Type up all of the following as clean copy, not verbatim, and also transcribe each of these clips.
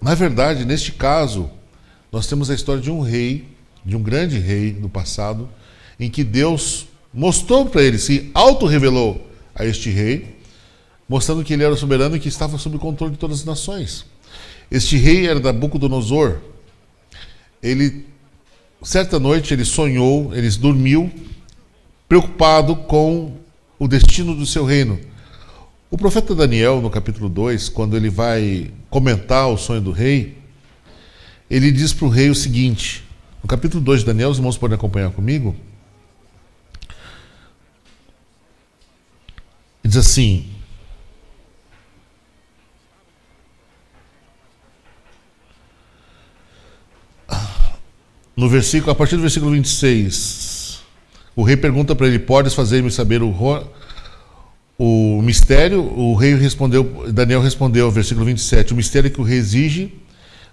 Na verdade, neste caso, nós temos a história de um rei, de um grande rei do passado, em que Deus mostrou para ele, se auto-revelou a este rei, mostrando que ele era o soberano e que estava sob o controle de todas as nações. Este rei era Nabucodonosor. Ele, certa noite, ele sonhou, ele dormiu, preocupado com o destino do seu reino. O profeta Daniel, no capítulo 2, quando ele vai comentar o sonho do rei, ele diz para o rei o seguinte, no capítulo 2 de Daniel, os irmãos podem acompanhar comigo, diz assim: a partir do versículo 26, o rei pergunta para ele: podes fazer-me saber o mistério? O rei respondeu, Daniel respondeu, versículo 27, o mistério que o rei exige,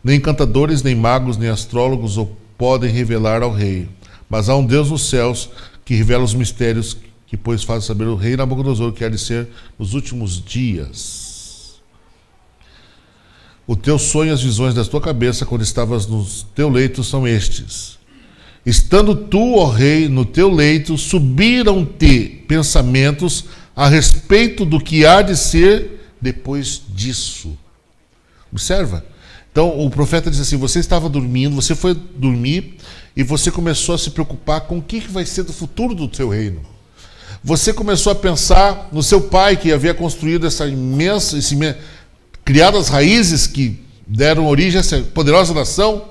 nem encantadores, nem magos, nem astrólogos o podem revelar ao rei. Mas há um Deus nos céus que revela os mistérios, que pois faz saber o rei Nabucodonosor, que há de ser nos últimos dias. O teu sonho e as visões da tua cabeça, quando estavas no teu leito, são estes. Estando tu, ó rei, no teu leito, subiram-te pensamentos a respeito do que há de ser depois disso. Observa. Então, o profeta diz assim, você estava dormindo, você foi dormir e você começou a se preocupar com o que vai ser do futuro do teu reino. Você começou a pensar no seu pai, que havia construído essa imensa, criado as raízes que deram origem a essa poderosa nação,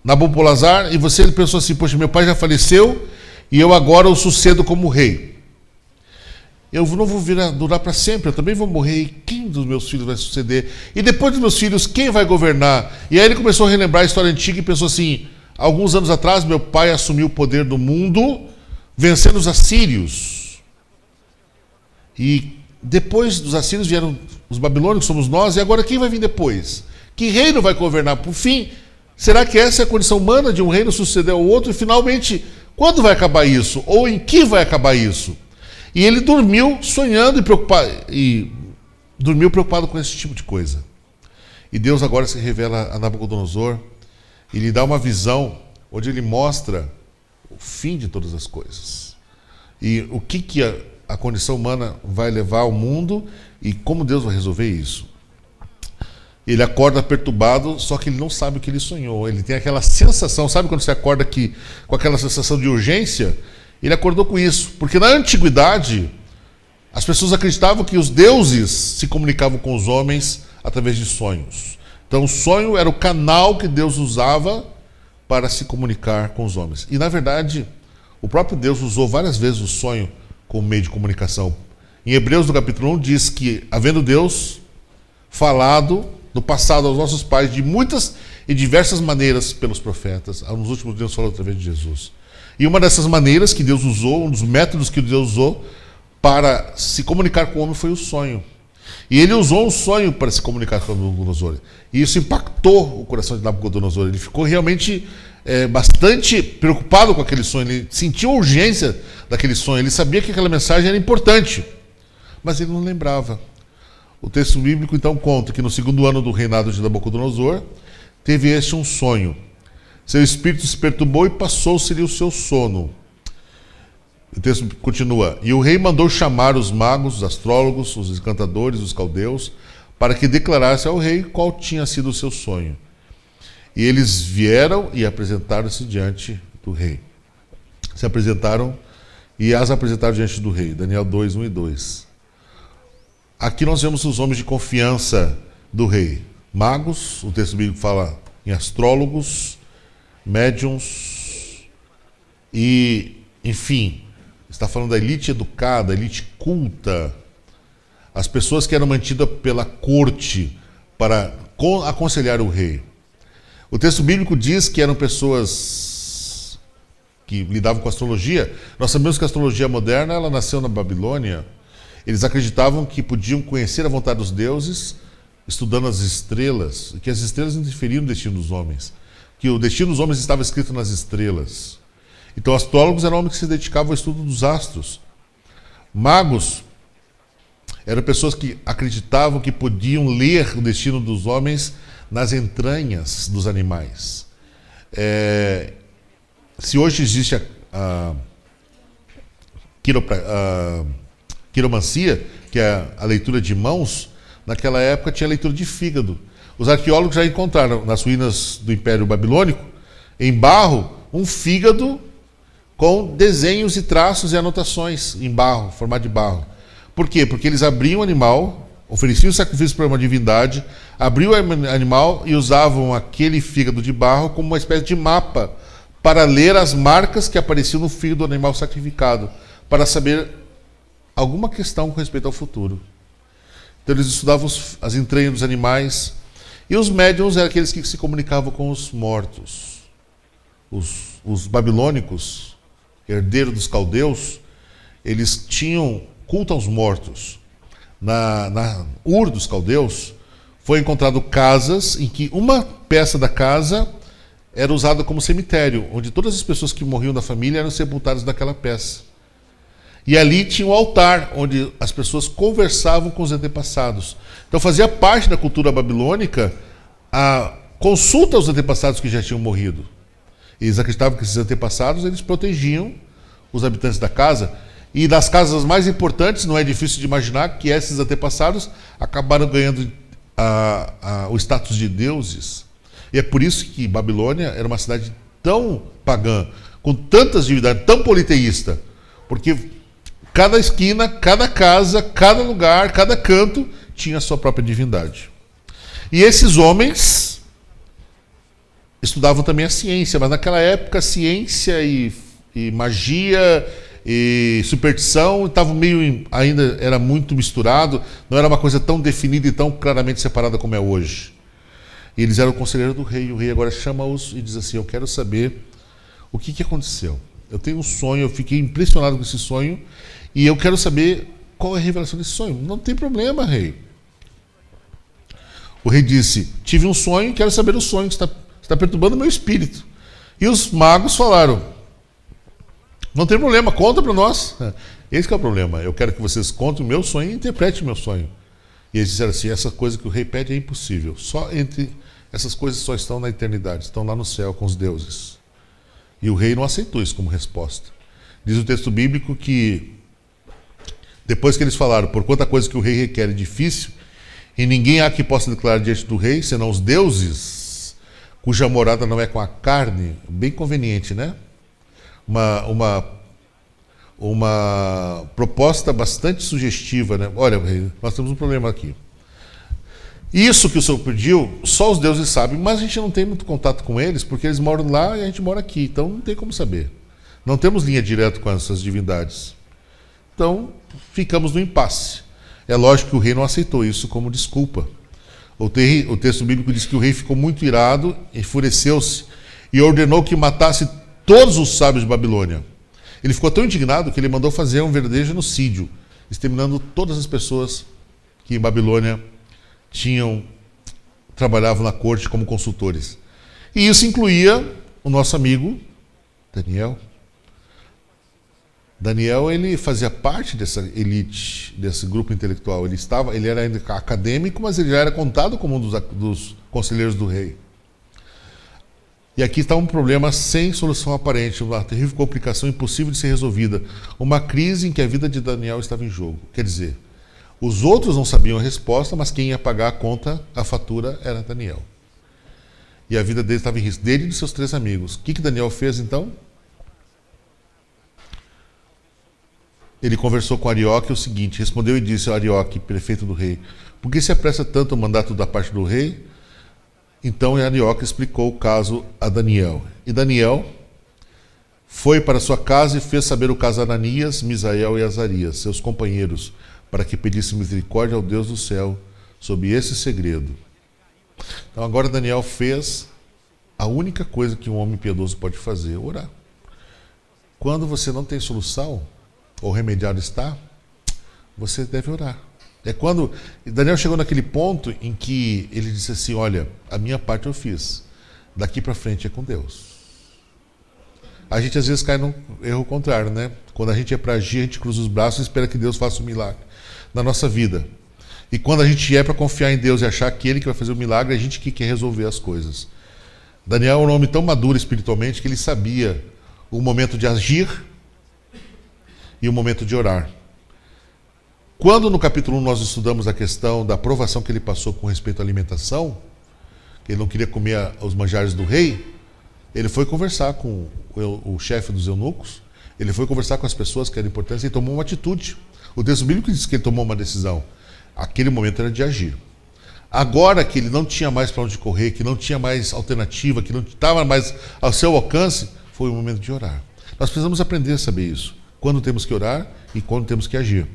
Nabopolassar, e você pensou assim, poxa, meu pai já faleceu e eu agora o sucedo como rei. Eu não vou durar para sempre, eu também vou morrer, e quem dos meus filhos vai suceder? E depois dos meus filhos, quem vai governar? E aí ele começou a relembrar a história antiga e pensou assim, alguns anos atrás meu pai assumiu o poder do mundo, vencendo os assírios. E depois dos assírios vieram os babilônicos, somos nós, e agora quem vai vir depois? Que reino vai governar? Por fim, será que essa é a condição humana de um reino suceder ao outro? E finalmente, quando vai acabar isso? Ou em que vai acabar isso? E ele dormiu sonhando dormiu preocupado com esse tipo de coisa. E Deus agora se revela a Nabucodonosor e lhe dá uma visão onde ele mostra o fim de todas as coisas. E o que a condição humana vai levar ao mundo e como Deus vai resolver isso. Ele acorda perturbado, só que ele não sabe o que ele sonhou. Ele tem aquela sensação, sabe quando você acorda com aquela sensação de urgência? Ele acordou com isso, porque na antiguidade as pessoas acreditavam que os deuses se comunicavam com os homens através de sonhos. Então o sonho era o canal que Deus usava para se comunicar com os homens. E na verdade, o próprio Deus usou várias vezes o sonho como meio de comunicação. Em Hebreus, no capítulo 1, diz que, havendo Deus falado no passado aos nossos pais de muitas e diversas maneiras pelos profetas, nos últimos dias falou através de Jesus. E uma dessas maneiras que Deus usou, um dos métodos que Deus usou para se comunicar com o homem foi o sonho. E ele usou um sonho para se comunicar com Nabucodonosor. E isso impactou o coração de Nabucodonosor. Ele ficou realmente bastante preocupado com aquele sonho. Ele sentiu a urgência daquele sonho. Ele sabia que aquela mensagem era importante, mas ele não lembrava. O texto bíblico então conta que no segundo ano do reinado de Nabucodonosor, teve este um sonho. Seu espírito se perturbou e passou-se-lhe o seu sono. O texto continua. E o rei mandou chamar os magos, os astrólogos, os encantadores, os caldeus, para que declarasse ao rei qual tinha sido o seu sonho. E eles vieram e apresentaram-se diante do rei. Se apresentaram e as apresentaram diante do rei. Daniel 2, 1 e 2. Aqui nós vemos os homens de confiança do rei. Magos, o texto bíblico fala em astrólogos, médiuns e, enfim, está falando da elite educada, elite culta, as pessoas que eram mantidas pela corte para aconselhar o rei. O texto bíblico diz que eram pessoas que lidavam com astrologia. Nós sabemos que a astrologia moderna, ela nasceu na Babilônia. Eles acreditavam que podiam conhecer a vontade dos deuses estudando as estrelas, que as estrelas interferiam no destino dos homens, que o destino dos homens estava escrito nas estrelas. Então, astrólogos eram homens que se dedicavam ao estudo dos astros. Magos Eram pessoas que acreditavam que podiam ler o destino dos homens nas entranhas dos animais. Se hoje existe a quiromancia, que é a leitura de mãos, naquela época tinha a leitura de fígado. Os arqueólogos já encontraram nas ruínas do Império Babilônico, em barro, um fígado com desenhos e traços e anotações em barro, formato de barro. Por quê? Porque eles abriam o animal, ofereciam o sacrifício para uma divindade, abriam o animal e usavam aquele fígado de barro como uma espécie de mapa para ler as marcas que apareciam no fígado do animal sacrificado, para saber alguma questão com respeito ao futuro. Então eles estudavam as entranhas dos animais, e os médiuns eram aqueles que se comunicavam com os mortos. Os babilônicos, herdeiros dos caldeus, eles tinham culto aos mortos. Na Ur dos caldeus, foi encontrado casas em que uma peça da casa era usada como cemitério, onde todas as pessoas que morriam da família eram sepultadas naquela peça. E ali tinha um altar, onde as pessoas conversavam com os antepassados. Então fazia parte da cultura babilônica a consulta aos antepassados que já tinham morrido. Eles acreditavam que esses antepassados eles protegiam os habitantes da casa. E das casas mais importantes, não é difícil de imaginar que esses antepassados acabaram ganhando o status de deuses. E é por isso que Babilônia era uma cidade tão pagã, com tantas divindades, tão politeísta. Porque cada esquina, cada casa, cada lugar, cada canto tinha a sua própria divindade. E esses homens estudavam também a ciência, mas naquela época a ciência e magia e superstição estavam ainda era muito misturado, não era uma coisa tão definida e tão claramente separada como é hoje. E eles eram conselheiros do rei, e o rei agora chama-os e diz assim: eu quero saber o que aconteceu. Eu tenho um sonho, eu fiquei impressionado com esse sonho, e eu quero saber qual é a revelação desse sonho. Não tem problema, rei. O rei disse: tive um sonho e quero saber o sonho que está perturbando o meu espírito. E os magos falaram: não tem problema, conta para nós. Esse que é o problema. Eu quero que vocês contem o meu sonho e interpretem o meu sonho. E eles disseram assim: essa coisa que o rei pede é impossível. Essas coisas só estão na eternidade, estão lá no céu com os deuses. E o rei não aceitou isso como resposta. Diz o texto bíblico que depois que eles falaram: por quanta coisa que o rei requer é difícil, e ninguém há que possa declarar diante do rei, senão os deuses, cuja morada não é com a carne. Bem conveniente, né? Uma proposta bastante sugestiva, né? Olha, rei, nós temos um problema aqui. Isso que o senhor pediu, só os deuses sabem, mas a gente não tem muito contato com eles, porque eles moram lá e a gente mora aqui, então não tem como saber. Não temos linha direta com essas divindades. Então, ficamos no impasse. É lógico que o rei não aceitou isso como desculpa. O texto bíblico diz que o rei ficou muito irado, enfureceu-se e ordenou que matasse todos os sábios de Babilônia. Ele ficou tão indignado que ele mandou fazer um verdadeiro genocídio, exterminando todas as pessoas que em Babilônia trabalhavam na corte como consultores. E isso incluía o nosso amigo Daniel. Daniel, ele fazia parte dessa elite, desse grupo intelectual. Ele era ainda acadêmico, mas ele já era contado como um dos conselheiros do rei. E aqui está um problema sem solução aparente, uma terrível complicação impossível de ser resolvida, uma crise em que a vida de Daniel estava em jogo. Quer dizer, os outros não sabiam a resposta, mas quem ia pagar a conta, a fatura, era Daniel. E a vida dele estava em risco, dele e de seus 3 amigos. O que Daniel fez então? Ele conversou com Arioque o seguinte: respondeu e disse a Arioque, prefeito do rei: por que se apressa tanto o mandato da parte do rei? Então Arioque explicou o caso a Daniel. E Daniel foi para sua casa e fez saber o caso a Ananias, Misael e Azarias, seus companheiros, para que pedisse misericórdia ao Deus do céu sobre esse segredo. Então agora Daniel fez a única coisa que um homem piedoso pode fazer: orar. Quando você não tem solução, ou remediado está, você deve orar. É quando Daniel chegou naquele ponto em que ele disse assim: olha, a minha parte eu fiz, daqui para frente é com Deus. A gente às vezes cai num erro contrário, né? Quando a gente é para agir, a gente cruza os braços e espera que Deus faça um milagre. na nossa vida. E quando a gente é para confiar em Deus e achar que Ele que vai fazer o milagre, a gente que quer resolver as coisas. Daniel é um homem tão maduro espiritualmente que ele sabia o momento de agir e o momento de orar. Quando no capítulo 1 nós estudamos a questão da provação que ele passou com respeito à alimentação, que ele não queria comer os manjares do rei, ele foi conversar com o chefe dos eunucos, ele foi conversar com as pessoas que eram importantes e tomou uma atitude. O texto bíblico diz que ele tomou uma decisão. Aquele momento era de agir. Agora que ele não tinha mais para onde correr, que não tinha mais alternativa, que não estava mais ao seu alcance, foi o momento de orar. Nós precisamos aprender a saber isso. Quando temos que orar e quando temos que agir.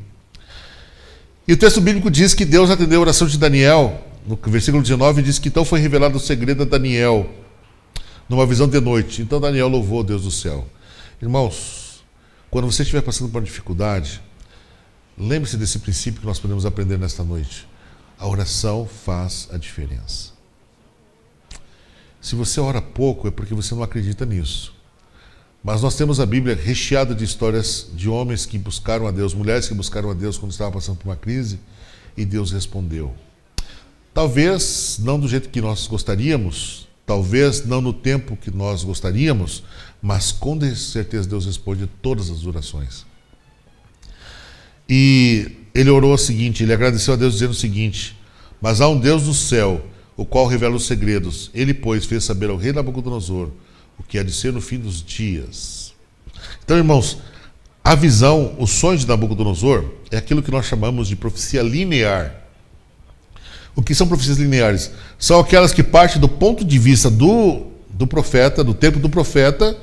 E o texto bíblico diz que Deus atendeu a oração de Daniel. No versículo 19 diz que então foi revelado o segredo a Daniel, numa visão de noite. Então Daniel louvou Deus do céu. Irmãos, quando você estiver passando por uma dificuldade, lembre-se desse princípio que nós podemos aprender nesta noite. A oração faz a diferença. Se você ora pouco, é porque você não acredita nisso. Mas nós temos a Bíblia recheada de histórias de homens que buscaram a Deus, mulheres que buscaram a Deus quando estavam passando por uma crise, e Deus respondeu. Talvez não do jeito que nós gostaríamos, talvez não no tempo que nós gostaríamos, mas com certeza Deus responde todas as orações. E ele orou o seguinte, ele agradeceu a Deus dizendo o seguinte: mas há um Deus do céu, o qual revela os segredos. Ele, pois, fez saber ao rei Nabucodonosor o que há de ser no fim dos dias. Então, irmãos, a visão, o sonho de Nabucodonosor é aquilo que nós chamamos de profecia linear. O que são profecias lineares? São aquelas que partem do ponto de vista do profeta, do tempo do profeta,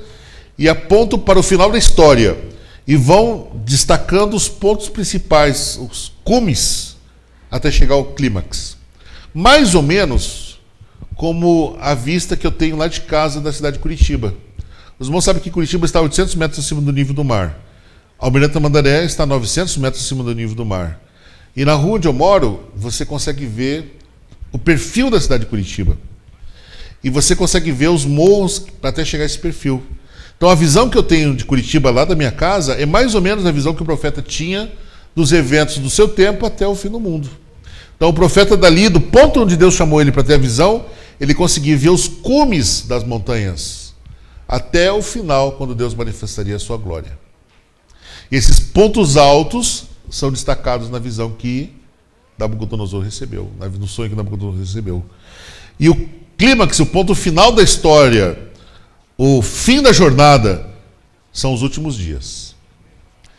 e apontam para o final da história. E vão destacando os pontos principais, os cumes, até chegar ao clímax. Mais ou menos como a vista que eu tenho lá de casa da cidade de Curitiba. Os irmãos sabem que Curitiba está a 800 metros acima do nível do mar. Almirante Tamandaré está a 900 metros acima do nível do mar. E na rua onde eu moro, você consegue ver o perfil da cidade de Curitiba. E você consegue ver os morros para até chegar a esse perfil. Então a visão que eu tenho de Curitiba lá da minha casa é mais ou menos a visão que o profeta tinha dos eventos do seu tempo até o fim do mundo. Então o profeta dali, do ponto onde Deus chamou ele para ter a visão, ele conseguia ver os cumes das montanhas até o final, quando Deus manifestaria a sua glória. E esses pontos altos são destacados na visão que Nabucodonosor recebeu, no sonho que Nabucodonosor recebeu. E o clímax, o ponto final da história, o fim da jornada, são os últimos dias.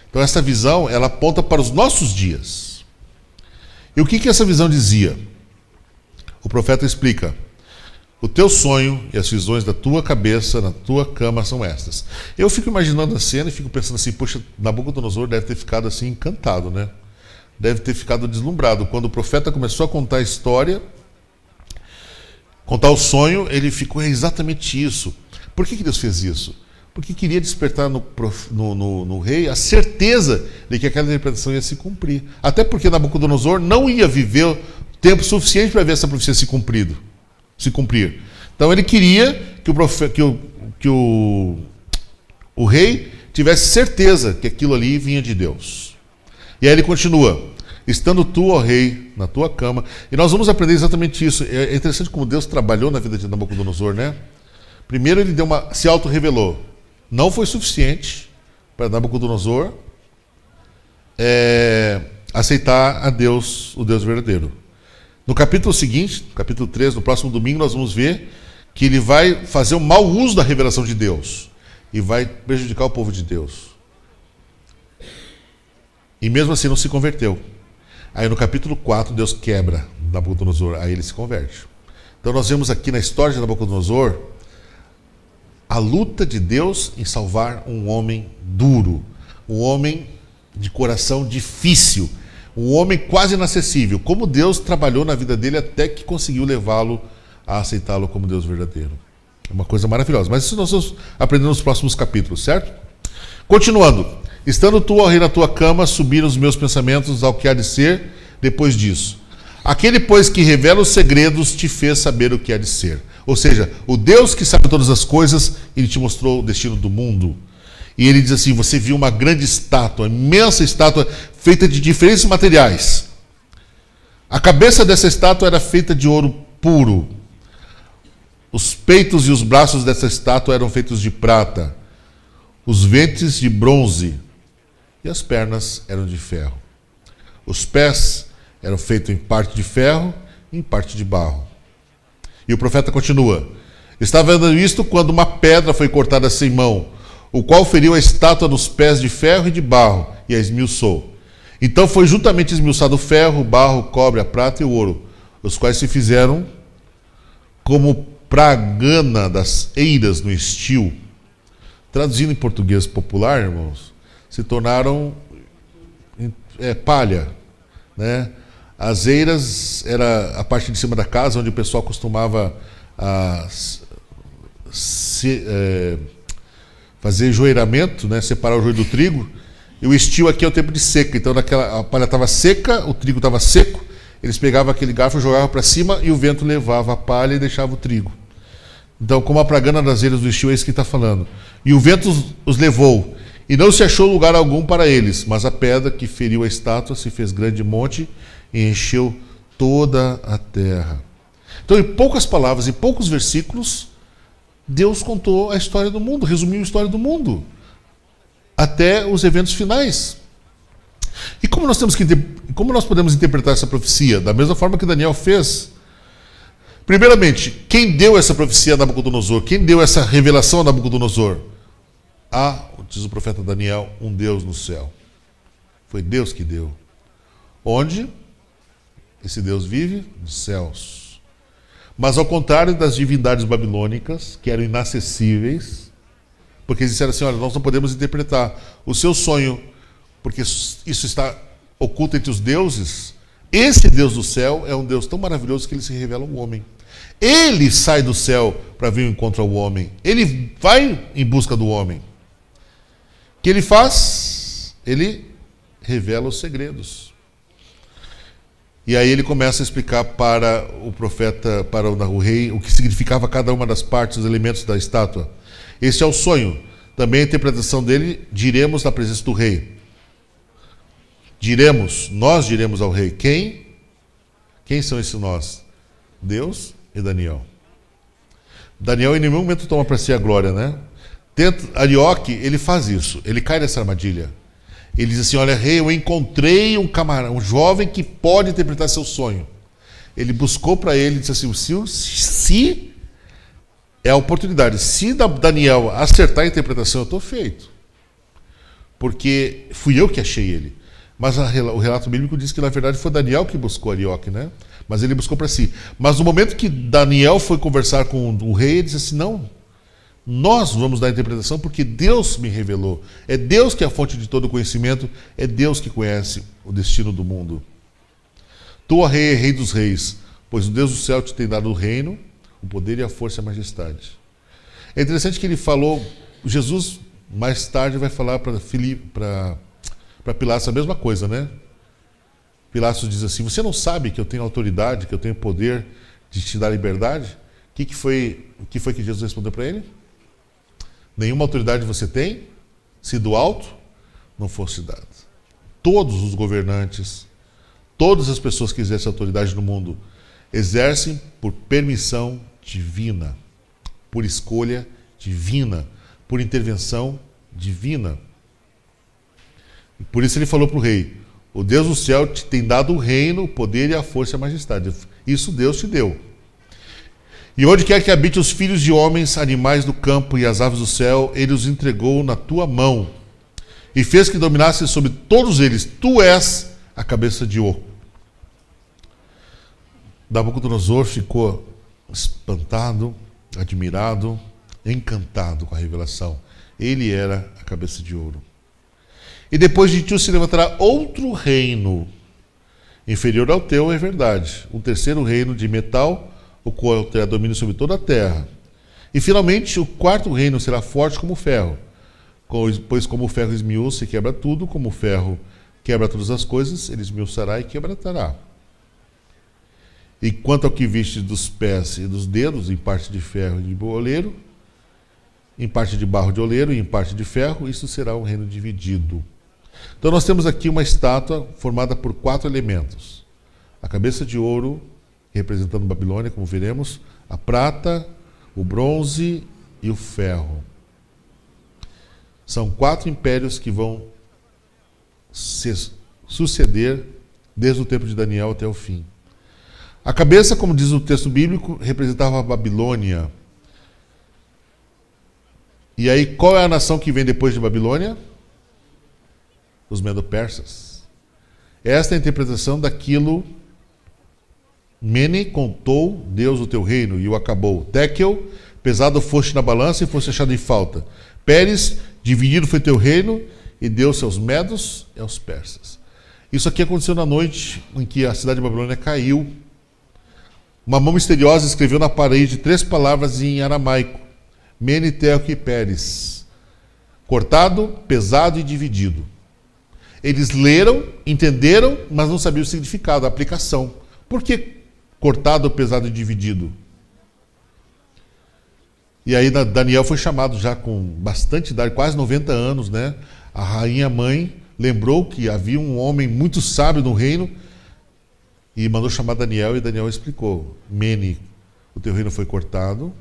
Então essa visão, ela aponta para os nossos dias. E o que essa visão dizia? O profeta explica: o teu sonho e as visões da tua cabeça, na tua cama, são estas. Eu fico imaginando a cena e fico pensando assim, poxa, Nabucodonosor deve ter ficado assim encantado, né? Deve ter ficado deslumbrado. Quando o profeta começou a contar a história, contar o sonho, ele ficou exatamente isso. Por que Deus fez isso? Porque queria despertar no rei a certeza de que aquela interpretação ia se cumprir. Até porque Nabucodonosor não ia viver tempo suficiente para ver essa profecia se cumprir. Então ele queria que o rei tivesse certeza que aquilo ali vinha de Deus. E aí ele continua: estando tu, ó rei, na tua cama. E nós vamos aprender exatamente isso. É interessante como Deus trabalhou na vida de Nabucodonosor, né? Primeiro ele se auto-revelou. Não foi suficiente para Nabucodonosor aceitar a Deus, o Deus verdadeiro. No capítulo seguinte, capítulo 3, no próximo domingo, nós vamos ver que ele vai fazer um mau uso da revelação de Deus e vai prejudicar o povo de Deus. E mesmo assim não se converteu. Aí no capítulo 4, Deus quebra Nabucodonosor, aí ele se converte. Então nós vemos aqui na história de Nabucodonosor a luta de Deus em salvar um homem duro, um homem de coração difícil, um homem quase inacessível. Como Deus trabalhou na vida dele até que conseguiu levá-lo a aceitá-lo como Deus verdadeiro. É uma coisa maravilhosa. Mas isso nós vamos aprender nos próximos capítulos, certo? Continuando. Estando tu, ó rei, na tua cama, subiram os meus pensamentos ao que há de ser depois disso. Aquele, pois, que revela os segredos, te fez saber o que há de ser. Ou seja, o Deus que sabe todas as coisas, ele te mostrou o destino do mundo. E ele diz assim: você viu uma grande estátua, imensa estátua, feita de diferentes materiais. A cabeça dessa estátua era feita de ouro puro. Os peitos e os braços dessa estátua eram feitos de prata. Os ventres de bronze. E as pernas eram de ferro. Os pés eram feitos em parte de ferro e em parte de barro. E o profeta continua: estava vendo isto quando uma pedra foi cortada sem mão, o qual feriu a estátua nos pés de ferro e de barro, e a esmiuçou. Então foi juntamente esmiuçado o ferro, o barro, o cobre, a prata e o ouro, os quais se fizeram como pragana das eiras no estio. Traduzindo em português popular, irmãos, se tornaram palha, né? As eiras era a parte de cima da casa onde o pessoal costumava fazer joeiramento, né? Separar o joio do trigo. E o estio aqui é o tempo de seca. Então a palha estava seca, o trigo estava seco. Eles pegavam aquele garfo, jogavam para cima e o vento levava a palha e deixava o trigo. Então, como a pragana das eiras do estio, é isso que está falando. E o vento os levou, e não se achou lugar algum para eles, mas a pedra que feriu a estátua se fez grande monte e encheu toda a terra. Então, em poucas palavras, em poucos versículos, Deus contou a história do mundo, resumiu a história do mundo, até os eventos finais. E como nós podemos interpretar essa profecia? Da mesma forma que Daniel fez. Primeiramente, quem deu essa profecia a Nabucodonosor? Quem deu essa revelação a Nabucodonosor? Diz o profeta Daniel, um Deus no céu. Foi Deus que deu. Onde? Esse Deus vive? Nos céus. Mas ao contrário das divindades babilônicas, que eram inacessíveis, porque eles disseram assim: olha, nós não podemos interpretar o seu sonho, porque isso está oculto entre os deuses. Esse Deus do céu é um Deus tão maravilhoso que ele se revela ao homem. Ele sai do céu para vir ao encontro ao homem. Ele vai em busca do homem. O que ele faz? Ele revela os segredos. E aí ele começa a explicar para o profeta, para o rei, o que significava cada uma das partes, os elementos da estátua. Esse é o sonho. Também a interpretação dele, diremos na presença do rei. Nós diremos ao rei. Quem são esses nós? Deus e Daniel. Daniel em nenhum momento toma para si a glória, né? Arioque, ele faz isso, ele cai nessa armadilha. Ele diz assim: olha, rei, eu encontrei um jovem que pode interpretar seu sonho. Ele buscou para ele e disse assim: se é a oportunidade, se Daniel acertar a interpretação, eu estou feito. Porque fui eu que achei ele. Mas o relato bíblico diz que na verdade foi Daniel que buscou Arioque, né? Mas ele buscou para si. Mas no momento que Daniel foi conversar com o rei, ele disse assim: não, nós vamos dar a interpretação porque Deus me revelou. É Deus que é a fonte de todo o conhecimento, é Deus que conhece o destino do mundo. Tu, ó rei, é rei dos reis, pois o Deus do céu te tem dado o reino, o poder e a força e a majestade. É interessante que ele falou, Jesus mais tarde vai falar para Pilatos a mesma coisa, né? Pilatos diz assim: você não sabe que eu tenho autoridade, que eu tenho poder de te dar liberdade? O que foi que Jesus respondeu para ele? Nenhuma autoridade você tem, se do alto não fosse dado. Todos os governantes, todas as pessoas que exercem autoridade no mundo, exercem por permissão divina, por escolha divina, por intervenção divina. E por isso ele falou para o rei: o Deus do céu te tem dado o reino, o poder e a força e a majestade. Isso Deus te deu. E onde quer que habite os filhos de homens, animais do campo e as aves do céu, ele os entregou na tua mão e fez que dominasse sobre todos eles. Tu és a cabeça de ouro. Nabucodonosor ficou espantado, admirado, encantado com a revelação. Ele era a cabeça de ouro. E depois de ti se levantará outro reino, inferior ao teu, é verdade. Um terceiro reino de metal, o qual terá domínio sobre toda a terra. E finalmente o quarto reino será forte como o ferro. Pois como o ferro esmiuça e quebra tudo, como o ferro quebra todas as coisas, ele esmiuçará e quebrantará. E quanto ao que viste dos pés e dos dedos, em parte de ferro e de oleiro, em parte de barro de oleiro e em parte de ferro, isso será um reino dividido. Então nós temos aqui uma estátua formada por 4 elementos. A cabeça de ouro, representando Babilônia, como veremos, a prata, o bronze e o ferro. São 4 impérios que vão se suceder desde o tempo de Daniel até o fim. A cabeça, como diz o texto bíblico, representava a Babilônia. E aí, qual é a nação que vem depois de Babilônia? Os Medo-Persas. Esta é a interpretação daquilo. Mene contou Deus o teu reino e o acabou. Tekel, pesado foste na balança e foste achado em falta. Pérez, dividido foi teu reino e deu seus medos e aos persas. Isso aqui aconteceu na noite em que a cidade de Babilônia caiu. Uma mão misteriosa escreveu na parede 3 palavras em aramaico: Mene, Tekel e Pérez. Cortado, pesado e dividido. Eles leram, entenderam, mas não sabiam o significado, a aplicação. Por que cortado, pesado e dividido? E aí Daniel foi chamado já com bastante idade, quase 90 anos, né? A rainha mãe lembrou que havia um homem muito sábio no reino e mandou chamar Daniel, e Daniel explicou: Mene, o teu reino foi cortado.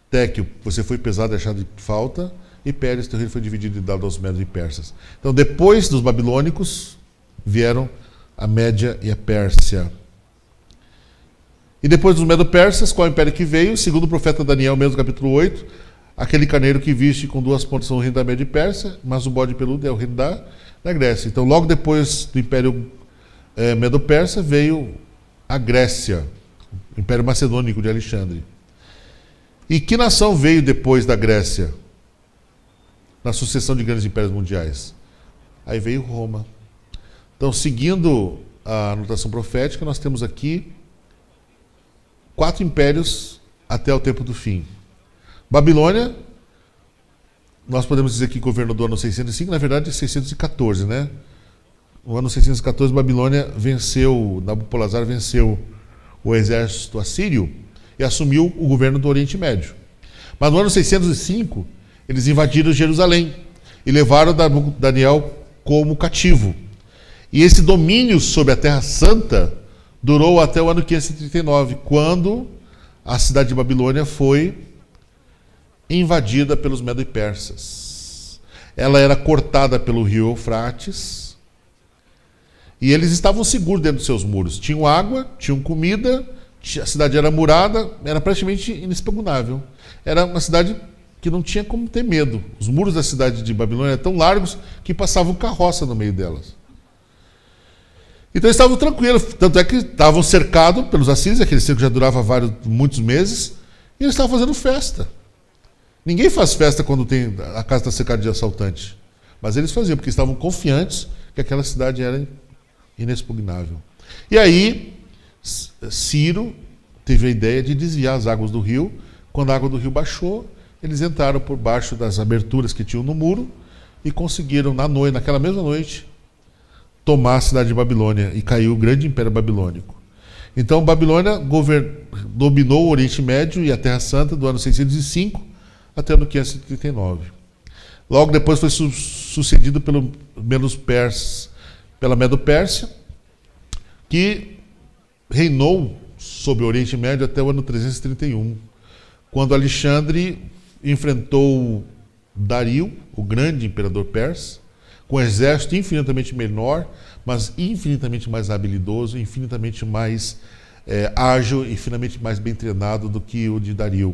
Tekel, você foi pesado e achado de falta. E Pérez, teu reino foi dividido e dado aos medos e persas. Então, depois dos babilônicos, vieram a Média e a Pérsia. E depois dos medo-persas, qual é o império que veio? Segundo o profeta Daniel, mesmo capítulo 8, aquele carneiro que viste com 2 pontas são o reino da Média e Pérsia, mas o bode peludo é o reino da Grécia. Então, logo depois do império medo-persa, veio a Grécia, o império macedônico de Alexandre. E que nação veio depois da Grécia? Na sucessão de grandes impérios mundiais. Aí veio Roma. Então, seguindo a anotação profética, nós temos aqui 4 impérios até o tempo do fim. Babilônia, nós podemos dizer que governou do ano 605, na verdade 614, né? No ano 614, Babilônia venceu, Nabopolassar venceu o exército assírio e assumiu o governo do Oriente Médio. Mas no ano 605, eles invadiram Jerusalém e levaram Daniel como cativo. E esse domínio sobre a Terra Santa durou até o ano 539, quando a cidade de Babilônia foi invadida pelos medo-persas. Ela era cortada pelo rio Eufrates e eles estavam seguros dentro dos seus muros. Tinham água, tinham comida, a cidade era murada, era praticamente inexpugnável. Era uma cidade que não tinha como ter medo. Os muros da cidade de Babilônia eram tão largos que passavam carroça no meio delas. Então eles estavam tranquilos, tanto é que estavam cercados pelos assírios, aquele cerco já durava muitos meses, e eles estavam fazendo festa. Ninguém faz festa quando a casa está cercada de assaltante. Mas eles faziam, porque estavam confiantes que aquela cidade era inexpugnável. E aí, Ciro teve a ideia de desviar as águas do rio. Quando a água do rio baixou, eles entraram por baixo das aberturas que tinham no muro e conseguiram, naquela mesma noite, tomar a cidade de Babilônia, e caiu o grande império babilônico. Então, Babilônia dominou o Oriente Médio e a Terra Santa do ano 605 até o ano 539. Logo depois foi sucedido pela Medo-Pérsia, que reinou sobre o Oriente Médio até o ano 331, quando Alexandre enfrentou Dario, o grande imperador persa, com um exército infinitamente menor, mas infinitamente mais habilidoso, infinitamente mais ágil e infinitamente mais bem treinado do que o de Dario.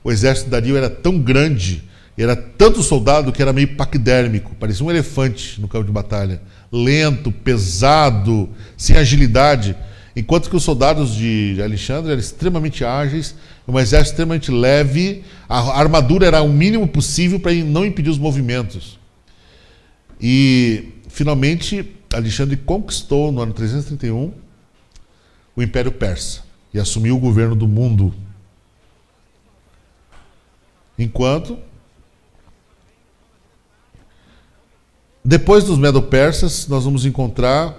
O exército de Dario era tão grande, era tanto soldado que era meio paquidérmico, parecia um elefante no campo de batalha, lento, pesado, sem agilidade, enquanto que os soldados de Alexandre eram extremamente ágeis, um exército extremamente leve, a armadura era o mínimo possível para não impedir os movimentos. E, finalmente, Alexandre conquistou, no ano 331, o Império Persa e assumiu o governo do mundo. Enquanto, depois dos Medo-Persas, nós vamos encontrar...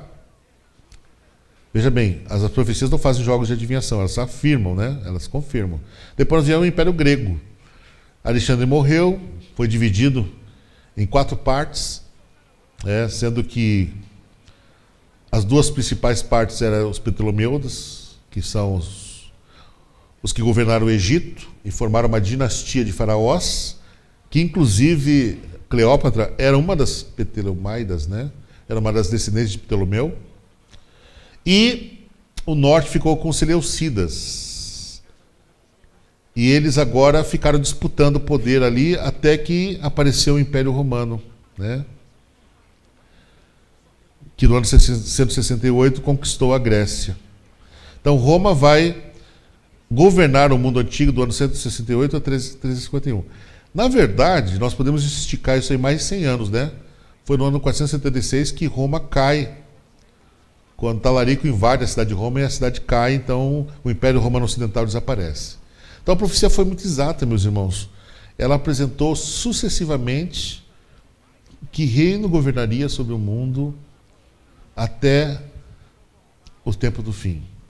Veja bem, as profecias não fazem jogos de adivinhação, elas afirmam, né? Elas confirmam. Depois nós viemos o Império Grego. Alexandre morreu, foi dividido em 4 partes, sendo que as duas principais partes eram os Ptolomeudas, que são os que governaram o Egito e formaram uma dinastia de faraós, que inclusive Cleópatra era uma das Ptolomaidas, né? Era uma das descendentes de Ptolomeu. E o norte ficou com os Seleucidas. E eles agora ficaram disputando o poder ali até que apareceu o Império Romano, né? Que no ano 168 conquistou a Grécia. Então Roma vai governar o mundo antigo do ano 168 a 351. Na verdade, nós podemos esticar isso aí mais de 100 anos, né? Foi no ano 476 que Roma cai. Quando Talarico invade a cidade de Roma e a cidade cai, então o Império Romano Ocidental desaparece. Então a profecia foi muito exata, meus irmãos. Ela apresentou sucessivamente que reino governaria sobre o mundo até o tempo do fim.